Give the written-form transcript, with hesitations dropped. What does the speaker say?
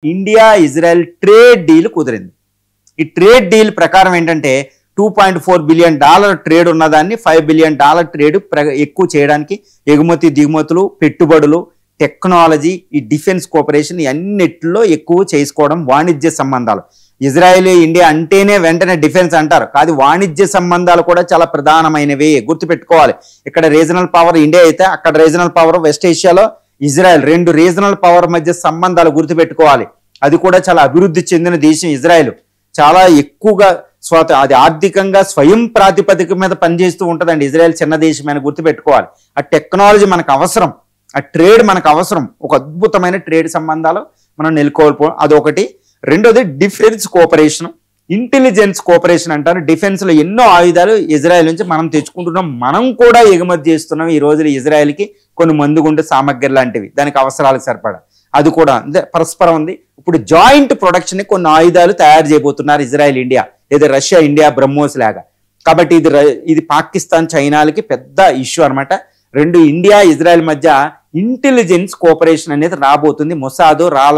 India Israel trade deal కుదిరింది. ఈ trade deal ప్రకారం ఏంటంటే $2.4 బిలియన్ ట్రేడ్ ఉన్నదాన్ని $5 బిలియన్ ట్రేడ్ ఎక్కువ చేయడానికి ఎగుమతి దిగుమతులు పెట్టుబడులు టెక్నాలజీ ఈ డిఫెన్స్ కోఆపరేషన్ అన్నిట్లో ఎక్కువ చేసుకోవడం వాణిజ్య సంబంధాలు. ఇజ్రాయెల్ ఇండియా అంటేనే వెంటనే డిఫెన్స్ అంటారు, కాదు వాణిజ్య సంబంధాలు కూడా చాలా ప్రధానమైనవి గుర్తుపెట్టుకోవాలి. ఇక్కడ రీజనల్ పవర్ ఇండియా అయితే అక్కడ రీజనల్ పవర్ వెస్ట్ ఏషియాలో ఇజ్రాయెల్, రెండు రీజనల్ పవర్ మధ్య సంబంధాలు గుర్తుపెట్టుకోవాలి. అది కూడా చాలా అభివృద్ధి చెందిన దేశం ఇజ్రాయెల్. చాలా ఎక్కువగా అది ఆర్థికంగా స్వయం ప్రాతిపదిక మీద పనిచేస్తూ ఉంటుందండి. ఇజ్రాయెల్ చిన్న దేశమైన గుర్తుపెట్టుకోవాలి. ఆ టెక్నాలజీ మనకు అవసరం, ఆ ట్రేడ్ మనకు అవసరం. ఒక అద్భుతమైన ట్రేడ్ సంబంధాలు మనం నెలకొల్పో అదొకటి. రెండోది డిఫెన్స్ కోఆపరేషన్, ఇంటెలిజెన్స్ కోఆపరేషన్ అంటారు. డిఫెన్స్లో ఎన్నో ఆయుధాలు ఇజ్రాయెల్ నుంచి మనం తెచ్చుకుంటున్నాం, మనం కూడా ఎగుమతి చేస్తున్నాం ఈ రోజులు ఇజ్రాయెల్కి కొన్ని మందుగుండు సామగ్రి లాంటివి దానికి అవసరాలకు సరిపడా. అది కూడా పరస్పరం ఉంది. ఇప్పుడు జాయింట్ ప్రొడక్షన్ కొన్ని ఆయుధాలు తయారు చేయబోతున్నారు ఇజ్రాయెల్ ఇండియా, లేదా రష్యా ఇండియా బ్రహ్మోస్ లాగా. కాబట్టి ఇది పాకిస్తాన్ చైనాలకి పెద్ద ఇష్యూ అనమాట. రెండు ఇండియా ఇజ్రాయెల్ మధ్య ఇంటెలిజెన్స్ కోఆపరేషన్ అనేది రాబోతుంది. మొసాదు